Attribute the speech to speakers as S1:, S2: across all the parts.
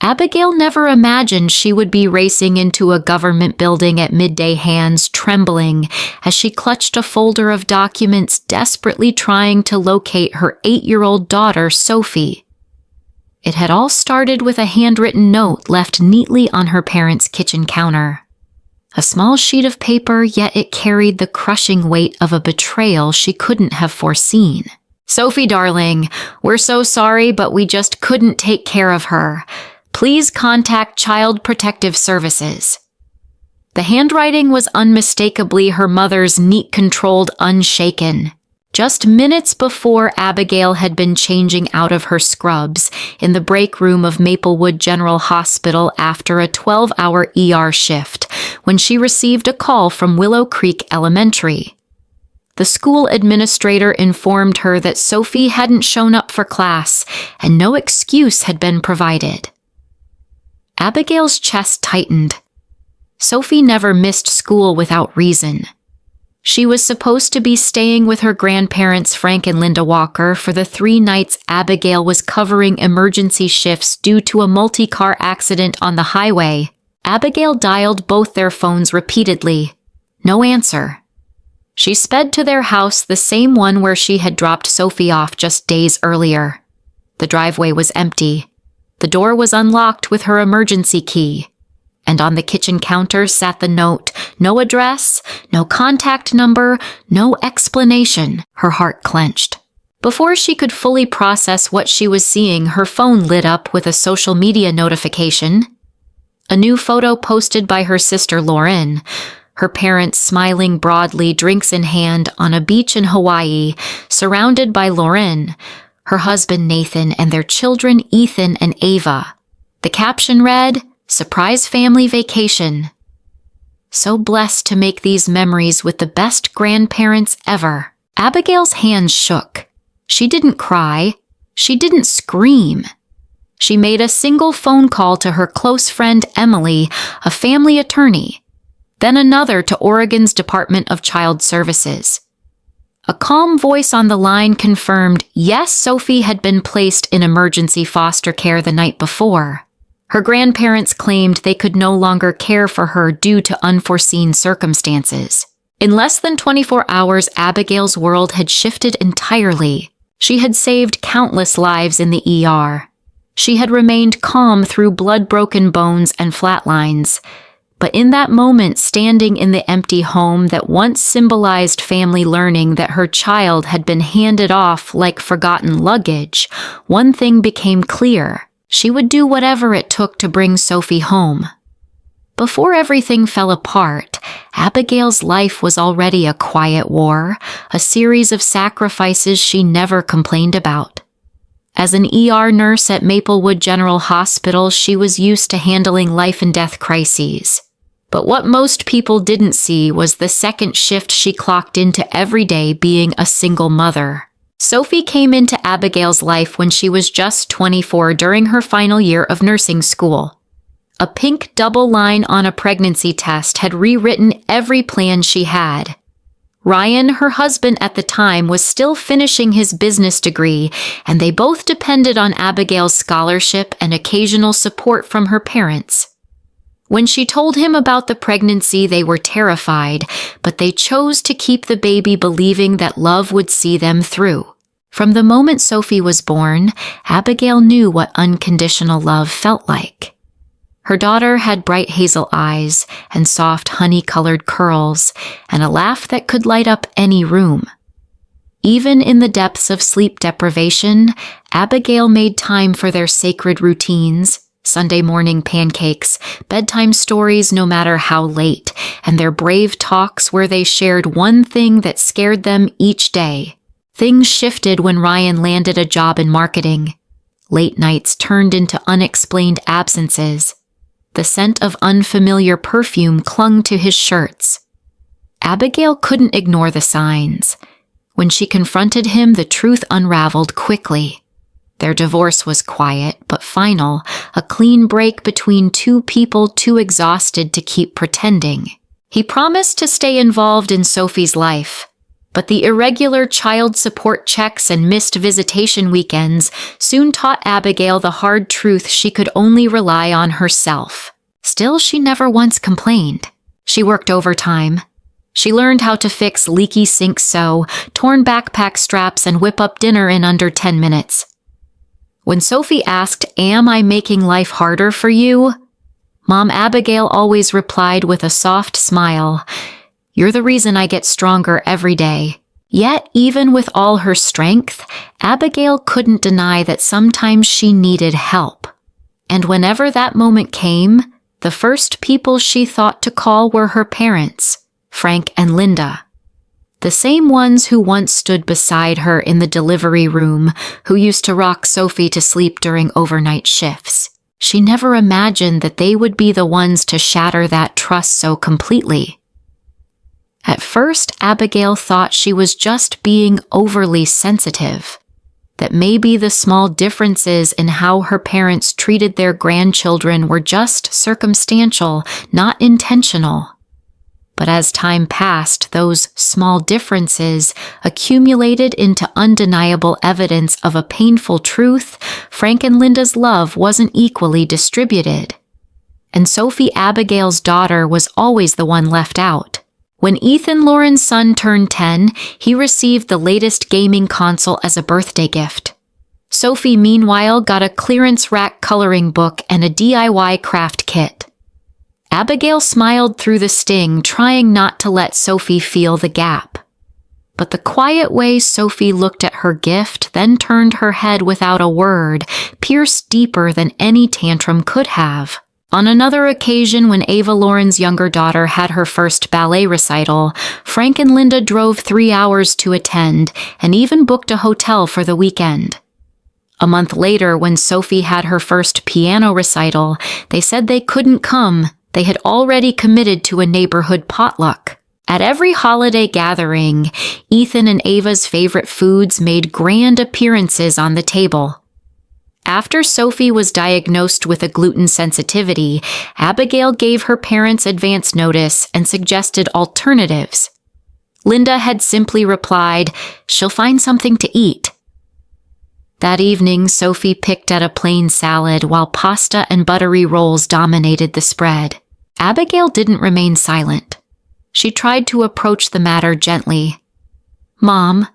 S1: Abigail never imagined she would be racing into a government building at midday, hands trembling as she clutched a folder of documents, desperately trying to locate her 8-year-old daughter, Sophie. It had all started with a handwritten note left neatly on her parents' kitchen counter. A small sheet of paper, yet it carried the crushing weight of a betrayal she couldn't have foreseen. "Sophie, darling, we're so sorry, but we just couldn't take care of her. Please contact Child Protective Services." The handwriting was unmistakably her mother's, neat, controlled, unshaken. Just minutes before, Abigail had been changing out of her scrubs in the break room of Maplewood General Hospital after a 12-hour ER shift when she received a call from Willow Creek Elementary. The school administrator informed her that Sophie hadn't shown up for class and no excuse had been provided. Abigail's chest tightened. Sophie never missed school without reason. She was supposed to be staying with her grandparents, Frank and Linda Walker, for the 3 nights Abigail was covering emergency shifts due to a multi-car accident on the highway. Abigail dialed both their phones repeatedly. No answer. She sped to their house, the same one where she had dropped Sophie off just days earlier. The driveway was empty. The door was unlocked with her emergency key. And on the kitchen counter sat the note. No address, no contact number, no explanation. Her heart clenched. Before she could fully process what she was seeing, her phone lit up with a social media notification. A new photo posted by her sister Lauren. Her parents smiling broadly, drinks in hand, on a beach in Hawaii, surrounded by Lauren, her husband Nathan, and their children Ethan and Ava. The caption read, "Surprise family vacation." So blessed to make these memories with the best grandparents ever. Abigail's hands shook. She didn't cry. She didn't scream. She made a single phone call to her close friend Emily, a family attorney, then another to Oregon's Department of Child Services. A calm voice on the line confirmed, yes, Sophie had been placed in emergency foster care the night before. Her grandparents claimed they could no longer care for her due to unforeseen circumstances. In less than 24 hours, Abigail's world had shifted entirely. She had saved countless lives in the ER. She had remained calm through blood-broken bones and flatlines. But in that moment, standing in the empty home that once symbolized family learning that her child had been handed off like forgotten luggage, one thing became clear. She would do whatever it took to bring Sophie home. Before everything fell apart, Abigail's life was already a quiet war, a series of sacrifices she never complained about. As an ER nurse at Maplewood General Hospital, she was used to handling life and death crises. But what most people didn't see was the second shift she clocked into every day, being a single mother. Sophie came into Abigail's life when she was just 24 during her final year of nursing school. A pink double line on a pregnancy test had rewritten every plan she had. Ryan, her husband at the time, was still finishing his business degree, and they both depended on Abigail's scholarship and occasional support from her parents. When she told him about the pregnancy, they were terrified, but they chose to keep the baby, believing that love would see them through. From the moment Sophie was born, Abigail knew what unconditional love felt like. Her daughter had bright hazel eyes and soft honey-colored curls and a laugh that could light up any room. Even in the depths of sleep deprivation, Abigail made time for their sacred routines, Sunday morning pancakes, bedtime stories no matter how late, and their brave talks where they shared one thing that scared them each day. Things shifted when Ryan landed a job in marketing. Late nights turned into unexplained absences. The scent of unfamiliar perfume clung to his shirts. Abigail couldn't ignore the signs. When she confronted him, the truth unraveled quickly. Their divorce was quiet but final, a clean break between two people too exhausted to keep pretending. He promised to stay involved in Sophie's life, But the irregular child support checks and missed visitation weekends soon taught Abigail the hard truth she could only rely on herself. Still, she never once complained. She worked overtime. She learned how to fix leaky sink sew, torn backpack straps, and whip up dinner in under 10 minutes. When Sophie asked, "Am I making life harder for you?" Mom Abigail always replied with a soft smile, "You're the reason I get stronger every day." Yet, even with all her strength, Abigail couldn't deny that sometimes she needed help. And whenever that moment came, the first people she thought to call were her parents, Frank and Linda. The same ones who once stood beside her in the delivery room, who used to rock Sophie to sleep during overnight shifts. She never imagined that they would be the ones to shatter that trust so completely. At first, Abigail thought she was just being overly sensitive, that maybe the small differences in how her parents treated their grandchildren were just circumstantial, not intentional. But as time passed, those small differences accumulated into undeniable evidence of a painful truth: Frank and Linda's love wasn't equally distributed. And Sophie, Abigail's daughter, was always the one left out. When Ethan, Lauren's son, turned 10, he received the latest gaming console as a birthday gift. Sophie, meanwhile, got a clearance rack coloring book and a DIY craft kit. Abigail smiled through the sting, trying not to let Sophie feel the gap. But the quiet way Sophie looked at her gift, then turned her head without a word, pierced deeper than any tantrum could have. On another occasion, when Ava, Lauren's younger daughter, had her first ballet recital, Frank and Linda drove 3 hours to attend and even booked a hotel for the weekend. A month later, when Sophie had her first piano recital, they said they couldn't come. They had already committed to a neighborhood potluck. At every holiday gathering, Ethan and Ava's favorite foods made grand appearances on the table. After Sophie was diagnosed with a gluten sensitivity, Abigail gave her parents advance notice and suggested alternatives. Linda had simply replied, "She'll find something to eat." That evening, Sophie picked at a plain salad while pasta and buttery rolls dominated the spread. Abigail didn't remain silent. She tried to approach the matter gently. "Mom,"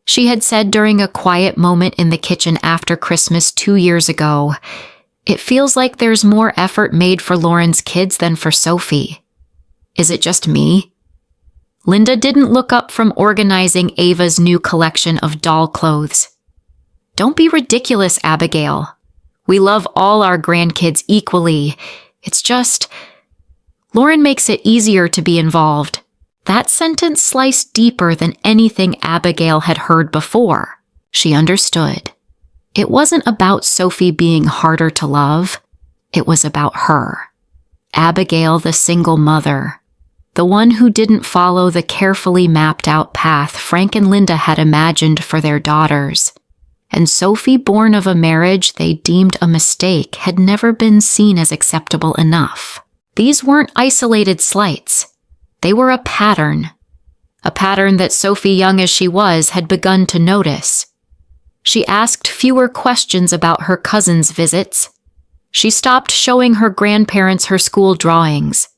S1: she had said during a quiet moment in the kitchen after Christmas 2 years ago, "it feels like there's more effort made for Lauren's kids than for Sophie. Is it just me?" Linda didn't look up from organizing Ava's new collection of doll clothes. "Don't be ridiculous, Abigail. We love all our grandkids equally. It's just, Lauren makes it easier to be involved." That sentence sliced deeper than anything Abigail had heard before. She understood. It wasn't about Sophie being harder to love. It was about her. Abigail, the single mother. The one who didn't follow the carefully mapped out path Frank and Linda had imagined for their daughters. And Sophie, born of a marriage they deemed a mistake, had never been seen as acceptable enough. These weren't isolated slights. They were a pattern that Sophie, young as she was, had begun to notice. She asked fewer questions about her cousins' visits. She stopped showing her grandparents her school drawings.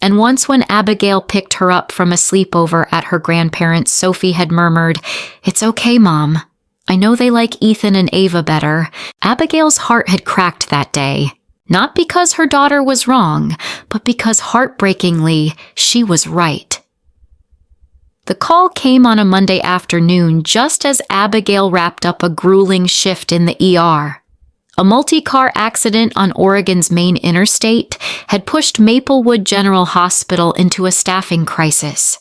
S1: And once when Abigail picked her up from a sleepover at her grandparents', Sophie had murmured, "It's okay, Mom. I know they like Ethan and Ava better." Abigail's heart had cracked that day. Not because her daughter was wrong, but because heartbreakingly, she was right. The call came on a Monday afternoon just as Abigail wrapped up a grueling shift in the ER. A multi-car accident on Oregon's main interstate had pushed Maplewood General Hospital into a staffing crisis.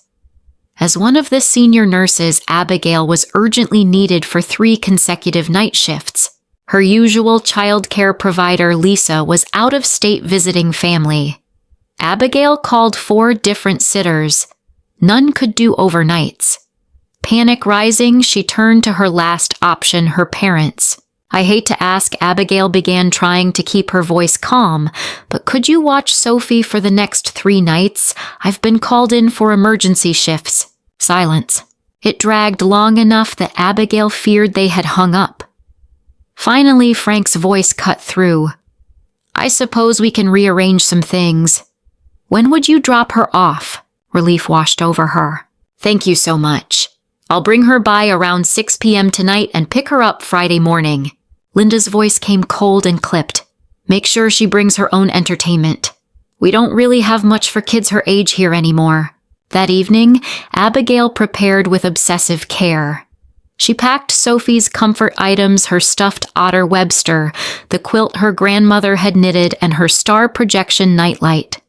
S1: As one of the senior nurses, Abigail was urgently needed for 3 consecutive night shifts. Her usual childcare provider, Lisa, was out of state visiting family. Abigail called 4 different sitters. None could do overnights. Panic rising, she turned to her last option, her parents. "I hate to ask," Abigail began, trying to keep her voice calm, "but could you watch Sophie for the next 3 nights? I've been called in for emergency shifts." Silence. It dragged long enough that Abigail feared they had hung up. Finally, Frank's voice cut through. "I suppose we can rearrange some things. When would you drop her off?" Relief washed over her. "Thank you so much. I'll bring her by around 6 p.m. tonight and pick her up Friday morning." Linda's voice came cold and clipped. "Make sure she brings her own entertainment. We don't really have much for kids her age here anymore." That evening, Abigail prepared with obsessive care. She packed Sophie's comfort items, her stuffed otter Webster, the quilt her grandmother had knitted, and her star projection nightlight.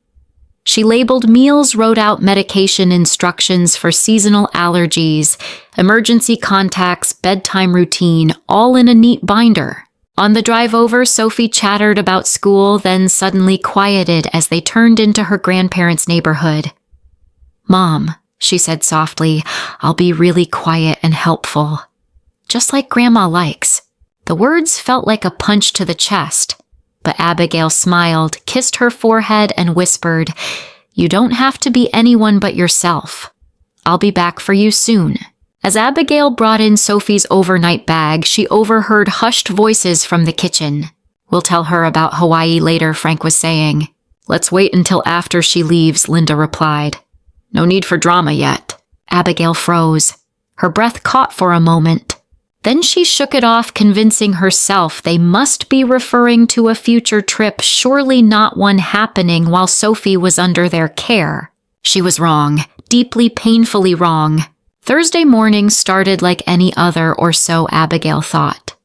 S1: She labeled meals, wrote out medication instructions for seasonal allergies, emergency contacts, bedtime routine, all in a neat binder. On the drive over, Sophie chattered about school, then suddenly quieted as they turned into her grandparents' neighborhood. "Mom," she said softly, "I'll be really quiet and helpful. Just like Grandma likes." The words felt like a punch to the chest, but Abigail smiled, kissed her forehead, and whispered, "You don't have to be anyone but yourself. I'll be back for you soon." As Abigail brought in Sophie's overnight bag, she overheard hushed voices from the kitchen. "We'll tell her about Hawaii later," Frank was saying. "Let's wait until after she leaves," Linda replied. "No need for drama yet." Abigail froze. Her breath caught for a moment. Then she shook it off, convincing herself they must be referring to a future trip, surely not one happening while Sophie was under their care. She was wrong, deeply, painfully wrong. Thursday morning started like any other, or so Abigail thought.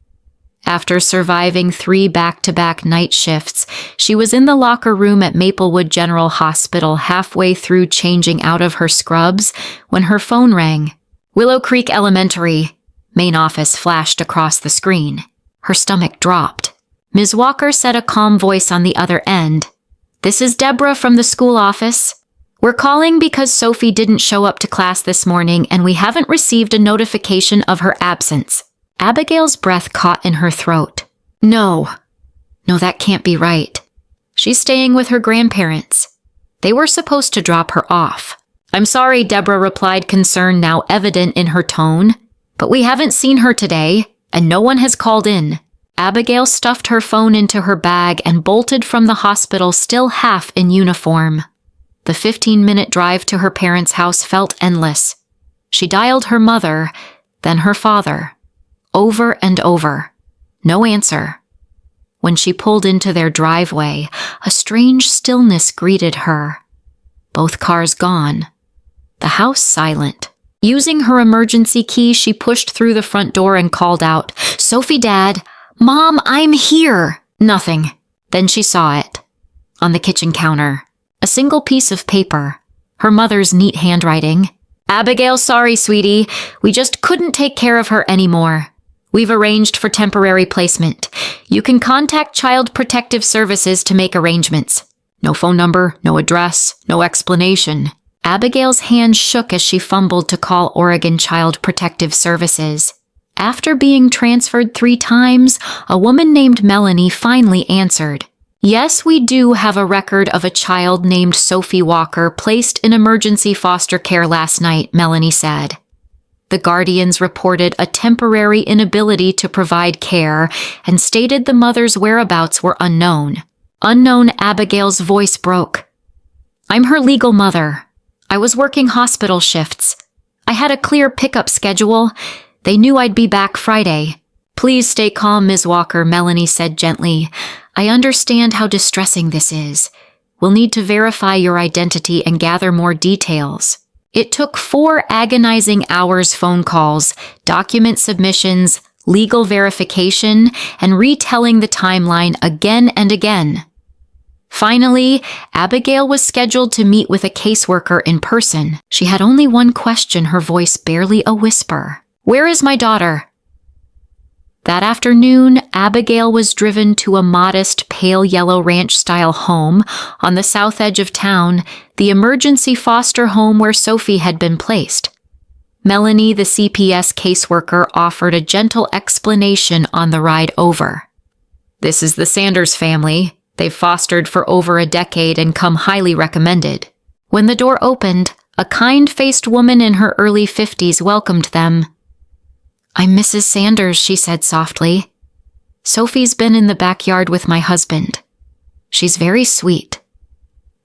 S1: After surviving 3 back-to-back night shifts, she was in the locker room at Maplewood General Hospital halfway through changing out of her scrubs when her phone rang. "Willow Creek Elementary," main office flashed across the screen. Her stomach dropped. Ms. Walker said, a calm voice on the other end. "This is Deborah from the school office. We're calling because Sophie didn't show up to class this morning and we haven't received a notification of her absence." Abigail's breath caught in her throat. No, that can't be right. She's staying with her grandparents. They were supposed to drop her off. "I'm sorry," Deborah replied, concern now evident in her tone, "but we haven't seen her today, and no one has called in." Abigail stuffed her phone into her bag and bolted from the hospital, still half in uniform. The 15-minute drive to her parents' house felt endless. She dialed her mother, then her father. Over and over. No answer. When she pulled into their driveway, a strange stillness greeted her. Both cars gone. The house silent. Using her emergency key, she pushed through the front door and called out, "Sophie, Dad! Mom, I'm here!" Nothing. Then she saw it. On the kitchen counter. A single piece of paper. Her mother's neat handwriting. "Abigail, sorry, sweetie. We just couldn't take care of her anymore. We've arranged for temporary placement. You can contact Child Protective Services to make arrangements. No phone number, no address, no explanation." Abigail's hand shook as she fumbled to call Oregon Child Protective Services. After being transferred 3 times, a woman named Melanie finally answered. "Yes, we do have a record of a child named Sophie Walker placed in emergency foster care last night," Melanie said. The guardians reported a temporary inability to provide care and stated the mother's whereabouts were unknown. Unknown. Abigail's voice broke. "I'm her legal mother. I was working hospital shifts. I had a clear pickup schedule. They knew I'd be back Friday." "Please stay calm, Ms. Walker," Melanie said gently. "I understand how distressing this is. We'll need to verify your identity and gather more details." It took 4 agonizing hours, phone calls, document submissions, legal verification, and retelling the timeline again and again. Finally, Abigail was scheduled to meet with a caseworker in person. She had only one question, her voice barely a whisper. "Where is my daughter?" That afternoon, Abigail was driven to a modest, pale yellow ranch-style home on the south edge of town, the emergency foster home where Sophie had been placed. Melanie, the CPS caseworker, offered a gentle explanation on the ride over. "This is the Sanders family. They've fostered for over a decade and come highly recommended." When the door opened, A kind-faced woman in her early 50s welcomed them. "I'm Mrs. Sanders," she said softly. "Sophie's been in the backyard with my husband. She's very sweet.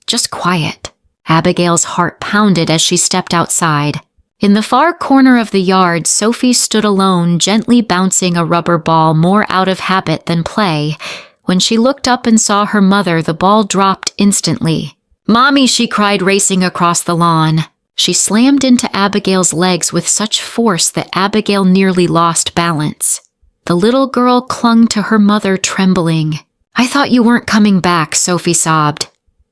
S1: Just quiet." Abigail's heart pounded as she stepped outside. In the far corner of the yard, Sophie stood alone, gently bouncing a rubber ball more out of habit than play. When she looked up and saw her mother, the ball dropped instantly. "Mommy!" she cried, racing across the lawn. She slammed into Abigail's legs with such force that Abigail nearly lost balance. The little girl clung to her mother, trembling. "I thought you weren't coming back," Sophie sobbed.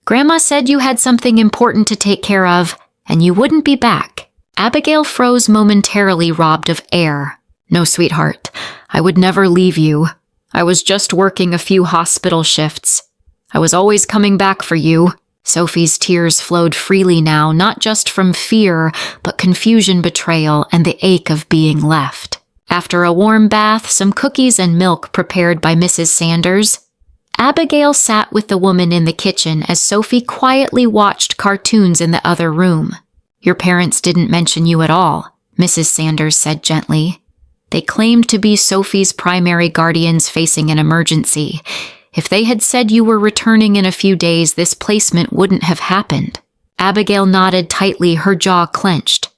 S1: "Grandma said you had something important to take care of, and you wouldn't be back." Abigail froze momentarily, robbed of air. "No, sweetheart, I would never leave you. I was just working a few hospital shifts. I was always coming back for you." Sophie's tears flowed freely now, not just from fear, but confusion, betrayal, and the ache of being left. After a warm bath, some cookies and milk prepared by Mrs. Sanders, Abigail sat with the woman in the kitchen as Sophie quietly watched cartoons in the other room. "Your parents didn't mention you at all," Mrs. Sanders said gently. "They claimed to be Sophie's primary guardians facing an emergency. If they had said you were returning in a few days, this placement wouldn't have happened." Abigail nodded tightly, her jaw clenched.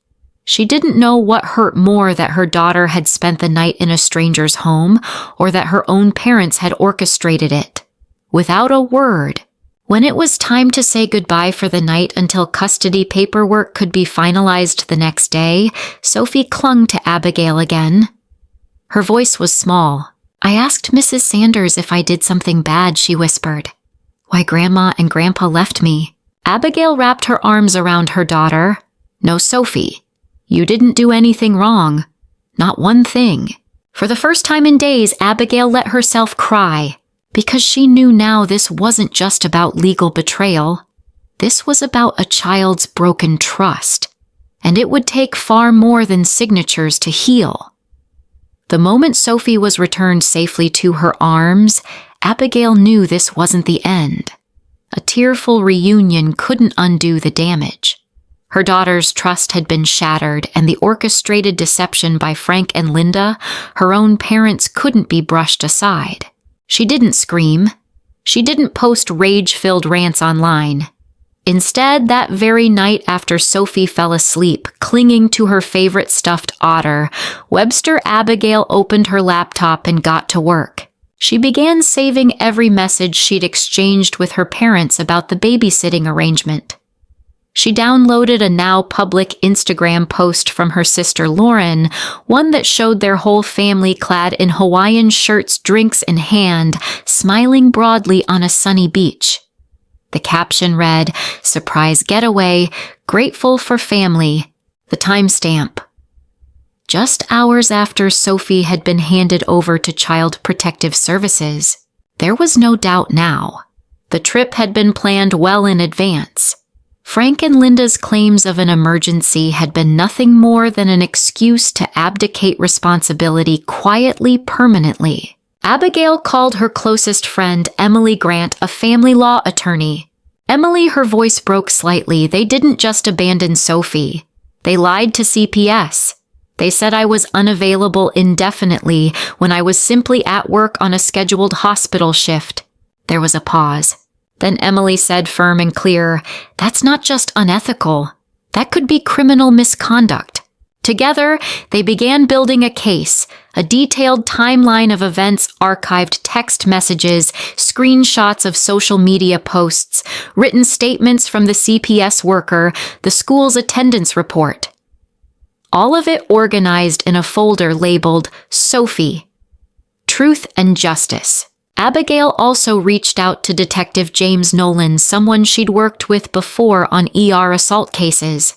S1: She didn't know what hurt more, that her daughter had spent the night in a stranger's home, or that her own parents had orchestrated it. Without a word, when it was time to say goodbye for the night until custody paperwork could be finalized the next day, Sophie clung to Abigail again. Her voice was small. "I asked Mrs. Sanders if I did something bad," she whispered. "Why Grandma and Grandpa left me." Abigail wrapped her arms around her daughter. "No, Sophie, you didn't do anything wrong. Not one thing." For the first time in days, Abigail let herself cry, because she knew now this wasn't just about legal betrayal. This was about a child's broken trust, and it would take far more than signatures to heal. The moment Sophie was returned safely to her arms, Abigail knew this wasn't the end. A tearful reunion couldn't undo the damage. Her daughter's trust had been shattered, and the orchestrated deception by Frank and Linda, her own parents, couldn't be brushed aside. She didn't scream. She didn't post rage-filled rants online. Instead, that very night after Sophie fell asleep, clinging to her favorite stuffed otter, Webster Abigail opened her laptop and got to work. She began saving every message she'd exchanged with her parents about the babysitting arrangement. She downloaded a now public Instagram post from her sister Lauren, one that showed their whole family clad in Hawaiian shirts, drinks in hand, smiling broadly on a sunny beach. The caption read, "Surprise getaway, grateful for family." The timestamp. Just hours after Sophie had been handed over to Child Protective Services. There was no doubt now. The trip had been planned well in advance. Frank and Linda's claims of an emergency had been nothing more than an excuse to abdicate responsibility quietly, permanently. Abigail called her closest friend, Emily Grant, a family law attorney. "Emily," her voice broke slightly, "they didn't just abandon Sophie. They lied to CPS. They said I was unavailable indefinitely when I was simply at work on a scheduled hospital shift." There was a pause. Then Emily said, firm and clear, "That's not just unethical. That could be criminal misconduct." Together, they began building a case, a detailed timeline of events, archived text messages, screenshots of social media posts, written statements from the CPS worker, the school's attendance report. All of it organized in a folder labeled Sophie, Truth and Justice. Abigail also reached out to Detective James Nolan, someone she'd worked with before on ER assault cases.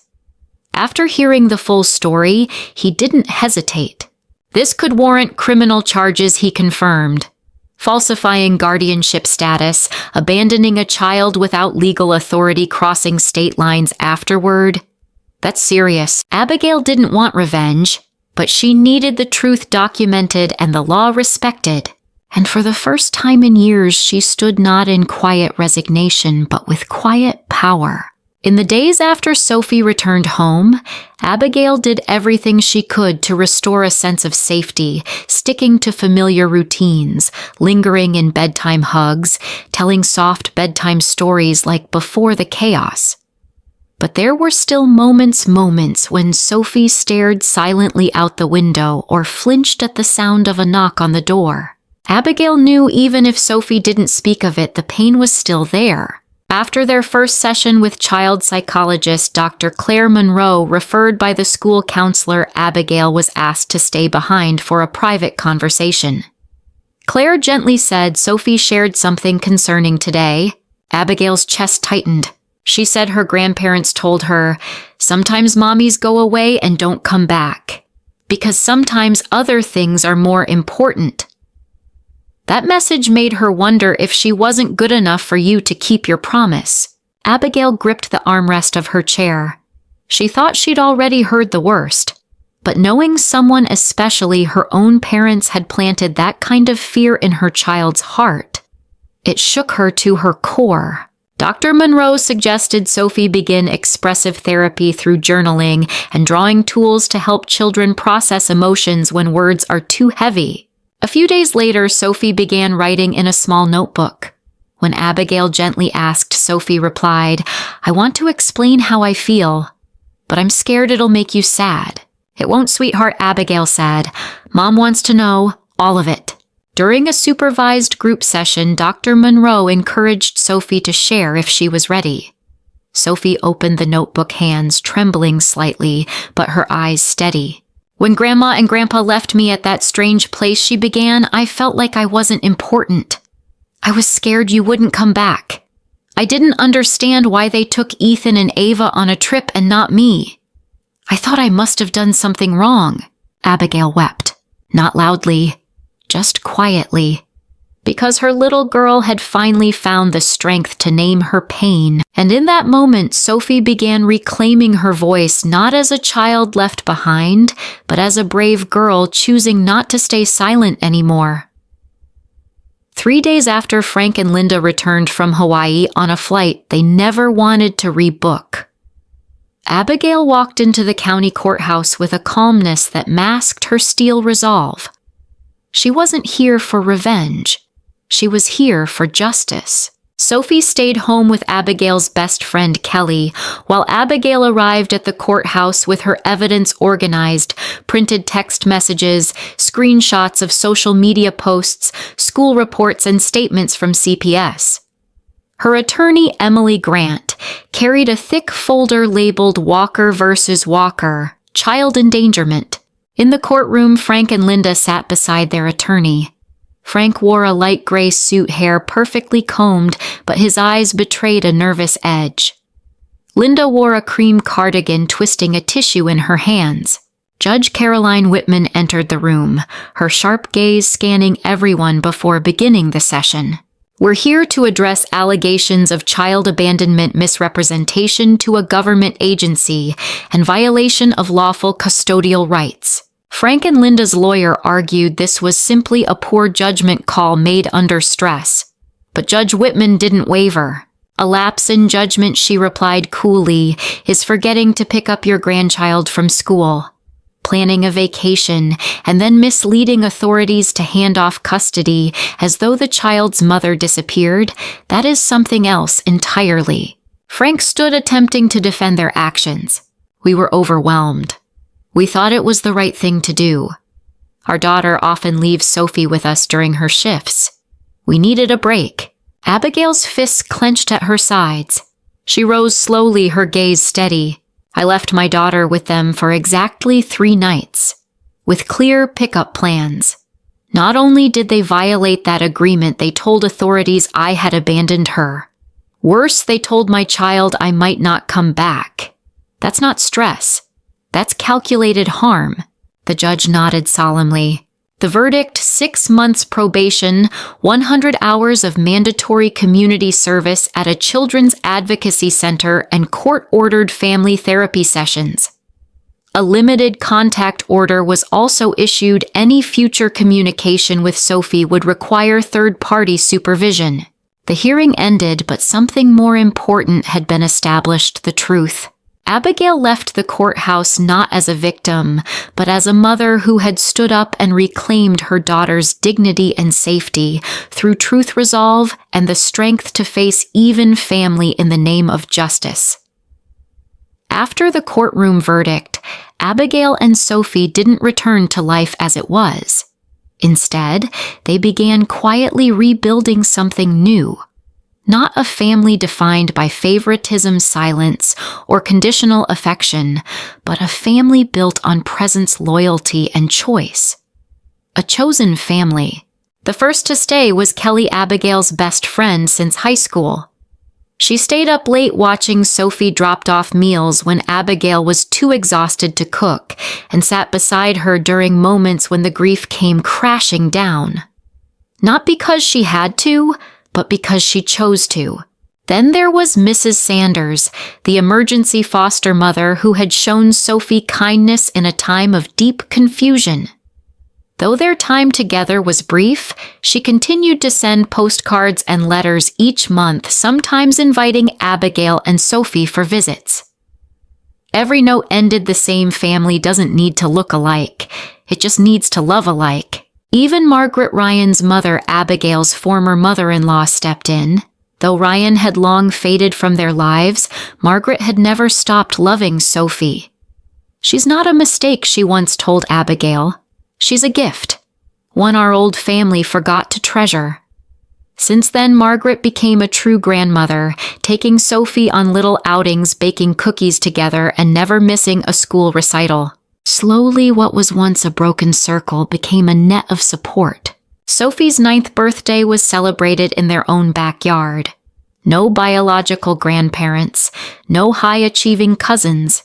S1: After hearing the full story, he didn't hesitate. This could warrant criminal charges, he confirmed. Falsifying guardianship status, abandoning a child without legal authority, crossing state lines afterward. That's serious. Abigail didn't want revenge, but she needed the truth documented and the law respected. And for the first time in years, she stood not in quiet resignation, but with quiet power. In the days after Sophie returned home, Abigail did everything she could to restore a sense of safety, sticking to familiar routines, lingering in bedtime hugs, telling soft bedtime stories like Before the Chaos. But there were still moments when Sophie stared silently out the window or flinched at the sound of a knock on the door. Abigail knew even if Sophie didn't speak of it, the pain was still there. After their first session with child psychologist Dr. Claire Monroe, referred by the school counselor, Abigail was asked to stay behind for a private conversation. Claire gently said Sophie shared something concerning today. Abigail's chest tightened. She said her grandparents told her, "Sometimes mommies go away and don't come back, because sometimes other things are more important." That message made her wonder if she wasn't good enough for you to keep your promise. Abigail gripped the armrest of her chair. She thought she'd already heard the worst, but knowing someone, especially her own parents, had planted that kind of fear in her child's heart, it shook her to her core. Dr. Monroe suggested Sophie begin expressive therapy through journaling and drawing tools to help children process emotions when words are too heavy. A few days later, Sophie began writing in a small notebook. When Abigail gently asked, Sophie replied, "I want to explain how I feel, but I'm scared it'll make you sad." "It won't, sweetheart," Abigail said. "Mom wants to know all of it." During a supervised group session, Dr. Monroe encouraged Sophie to share if she was ready. Sophie opened the notebook, hands trembling slightly, but her eyes steady. "When Grandma and Grandpa left me at that strange place," she began, "I felt like I wasn't important. I was scared you wouldn't come back. I didn't understand why they took Ethan and Ava on a trip and not me. I thought I must have done something wrong." Abigail wept, not loudly, just quietly, because her little girl had finally found the strength to name her pain. And in that moment, Sophie began reclaiming her voice, not as a child left behind, but as a brave girl choosing not to stay silent anymore. 3 days after Frank and Linda returned from Hawaii on a flight they never wanted to rebook, Abigail walked into the county courthouse with a calmness that masked her steel resolve. She wasn't here for revenge. She was here for justice. Sophie stayed home with Abigail's best friend, Kelly, while Abigail arrived at the courthouse with her evidence organized, printed text messages, screenshots of social media posts, school reports, and statements from CPS. Her attorney, Emily Grant, carried a thick folder labeled Walker versus Walker, Child Endangerment. In the courtroom, Frank and Linda sat beside their attorney. Frank wore a light gray suit, hair perfectly combed, but his eyes betrayed a nervous edge. Linda wore a cream cardigan, twisting a tissue in her hands. Judge Caroline Whitman entered the room, her sharp gaze scanning everyone before beginning the session. "We're here to address allegations of child abandonment, misrepresentation to a government agency, and violation of lawful custodial rights." Frank and Linda's lawyer argued this was simply a poor judgment call made under stress. But Judge Whitman didn't waver. "A lapse in judgment," she replied coolly, "is forgetting to pick up your grandchild from school, planning a vacation, and then misleading authorities to hand off custody as though the child's mother disappeared. That is something else entirely." Frank stood, attempting to defend their actions. "We were overwhelmed. We thought it was the right thing to do. Our daughter often leaves Sophie with us during her shifts. We needed a break." Abigail's fists clenched at her sides. She rose slowly, her gaze steady. "I left my daughter with them for exactly 3 nights, with clear pickup plans. Not only did they violate that agreement, they told authorities I had abandoned her. Worse, they told my child I might not come back. That's not stress. That's calculated harm." The judge nodded solemnly. The verdict: 6 months probation, 100 hours of mandatory community service at a children's advocacy center, and court-ordered family therapy sessions. A limited contact order was also issued. Any future communication with Sophie would require third-party supervision. The hearing ended, but something more important had been established: the truth. Abigail left the courthouse not as a victim, but as a mother who had stood up and reclaimed her daughter's dignity and safety through truth, resolve, and the strength to face even family in the name of justice. After the courtroom verdict, Abigail and Sophie didn't return to life as it was. Instead, they began quietly rebuilding something new. Not a family defined by favoritism, silence, or conditional affection, but a family built on presence, loyalty, and choice. A chosen family. The first to stay was Kelly, Abigail's best friend since high school. She stayed up late watching Sophie dropped off meals when Abigail was too exhausted to cook, and sat beside her during moments when the grief came crashing down. Not because she had to, but because she chose to. Then there was Mrs. Sanders, the emergency foster mother who had shown Sophie kindness in a time of deep confusion. Though their time together was brief, she continued to send postcards and letters each month, sometimes inviting Abigail and Sophie for visits. Every note ended the same: family doesn't need to look alike, it just needs to love alike. Even Margaret, Ryan's mother, Abigail's former mother-in-law, stepped in. Though Ryan had long faded from their lives, Margaret had never stopped loving Sophie. "She's not a mistake," she once told Abigail. "She's a gift, one our old family forgot to treasure." Since then, Margaret became a true grandmother, taking Sophie on little outings, baking cookies together, and never missing a school recital. Slowly, what was once a broken circle became a net of support. Sophie's 9th birthday was celebrated in their own backyard. No biological grandparents, no high-achieving cousins,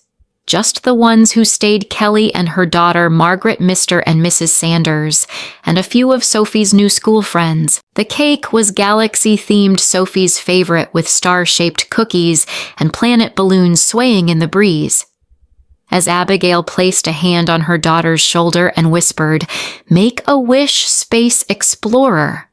S1: just the ones who stayed: Kelly and her daughter Margaret, Mr. and Mrs. Sanders, and a few of Sophie's new school friends. The cake was galaxy-themed, Sophie's favorite, with star-shaped cookies and planet balloons swaying in the breeze. As Abigail placed a hand on her daughter's shoulder and whispered, "Make a wish, space explorer,"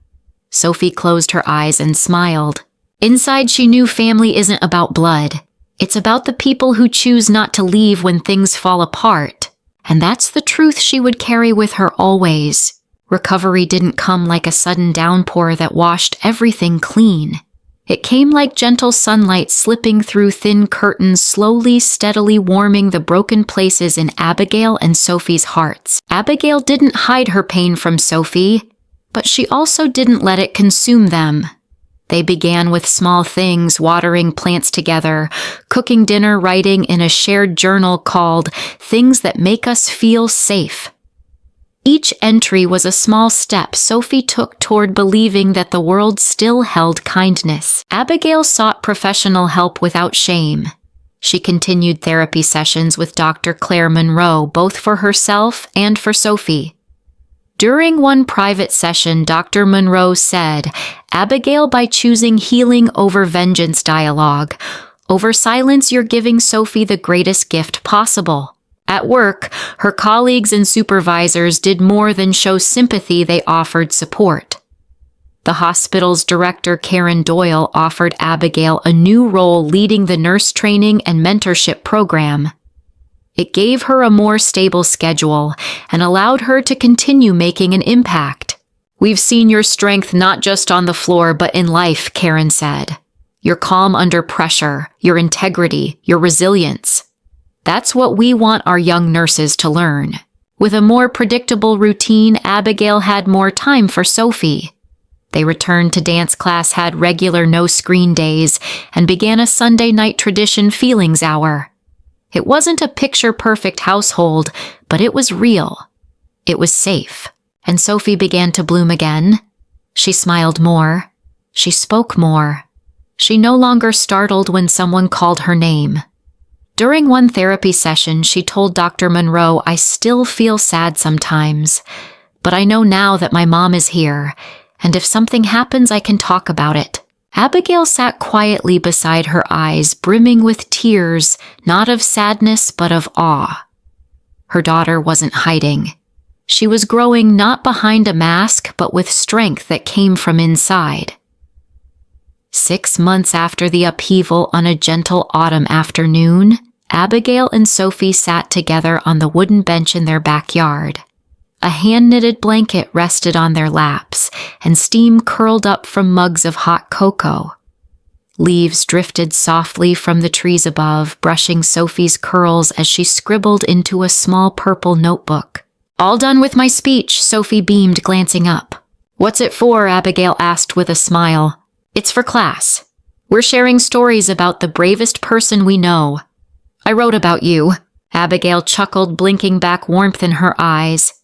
S1: Sophie closed her eyes and smiled. Inside, she knew family isn't about blood. It's about the people who choose not to leave when things fall apart. And that's the truth she would carry with her always. Recovery didn't come like a sudden downpour that washed everything clean. It came like gentle sunlight slipping through thin curtains, slowly, steadily warming the broken places in Abigail and Sophie's hearts. Abigail didn't hide her pain from Sophie, but she also didn't let it consume them. They began with small things: watering plants together, cooking dinner, writing in a shared journal called "Things That Make Us Feel Safe." Each entry was a small step Sophie took toward believing that the world still held kindness. Abigail sought professional help without shame. She continued therapy sessions with Dr. Claire Monroe, both for herself and for Sophie. During one private session, Dr. Monroe said, "Abigail, by choosing healing over vengeance dialogue, over silence, you're giving Sophie the greatest gift possible." At work, her colleagues and supervisors did more than show sympathy, they offered support. The hospital's director, Karen Doyle, offered Abigail a new role leading the nurse training and mentorship program. It gave her a more stable schedule and allowed her to continue making an impact. "We've seen your strength not just on the floor, but in life," Karen said. "Your calm under pressure, your integrity, your resilience. That's what we want our young nurses to learn." With a more predictable routine, Abigail had more time for Sophie. They returned to dance class, had regular no-screen days, and began a Sunday night tradition, Feelings Hour. It wasn't a picture-perfect household, but it was real. It was safe. And Sophie began to bloom again. She smiled more. She spoke more. She no longer startled when someone called her name. During one therapy session, she told Dr. Monroe, "I still feel sad sometimes, but I know now that my mom is here, and if something happens, I can talk about it." Abigail sat quietly beside her, eyes brimming with tears, not of sadness, but of awe. Her daughter wasn't hiding. She was growing not behind a mask, but with strength that came from inside. 6 months after the upheaval on a gentle autumn afternoon, Abigail and Sophie sat together on the wooden bench in their backyard. A hand-knitted blanket rested on their laps, and steam curled up from mugs of hot cocoa. Leaves drifted softly from the trees above, brushing Sophie's curls as she scribbled into a small purple notebook. "All done with my speech," Sophie beamed, glancing up. "What's it for?" Abigail asked with a smile. "It's for class. We're sharing stories about the bravest person we know." "I wrote about you." Abigail chuckled, blinking back warmth in her eyes.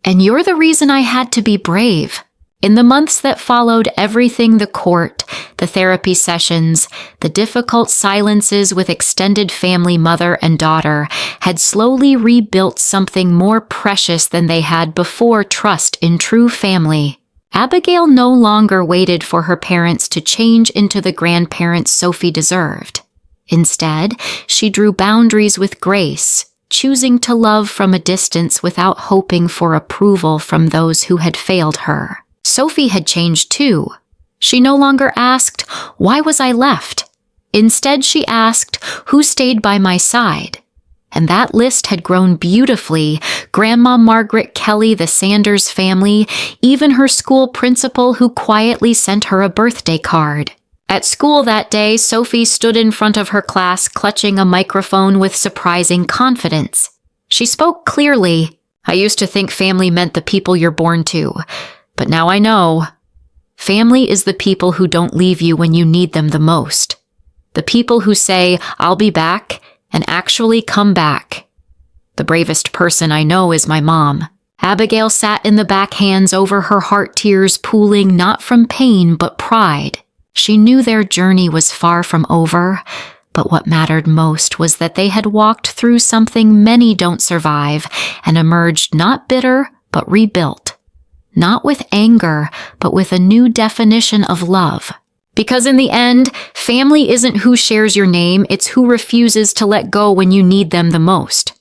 S1: "And you're the reason I had to be brave." In the months that followed, everything — the court, the therapy sessions, the difficult silences with extended family, mother and daughter — had slowly rebuilt something more precious than they had before: trust in true family. Abigail no longer waited for her parents to change into the grandparents Sophie deserved. Instead, she drew boundaries with grace, choosing to love from a distance without hoping for approval from those who had failed her. Sophie had changed too. She no longer asked, "Why was I left?" Instead, she asked, "Who stayed by my side?" And that list had grown beautifully: Grandma Margaret Kelly, the Sanders family, even her school principal who quietly sent her a birthday card. At school that day, Sophie stood in front of her class, clutching a microphone with surprising confidence. She spoke clearly. "I used to think family meant the people you're born to, but now I know. Family is the people who don't leave you when you need them the most. The people who say, 'I'll be back,' and actually come back. The bravest person I know is my mom." Abigail sat in the back, hands over her heart, tears pooling not from pain but pride. She knew their journey was far from over, but what mattered most was that they had walked through something many don't survive and emerged not bitter but rebuilt. Not with anger, but with a new definition of love. Because in the end, family isn't who shares your name, it's who refuses to let go when you need them the most.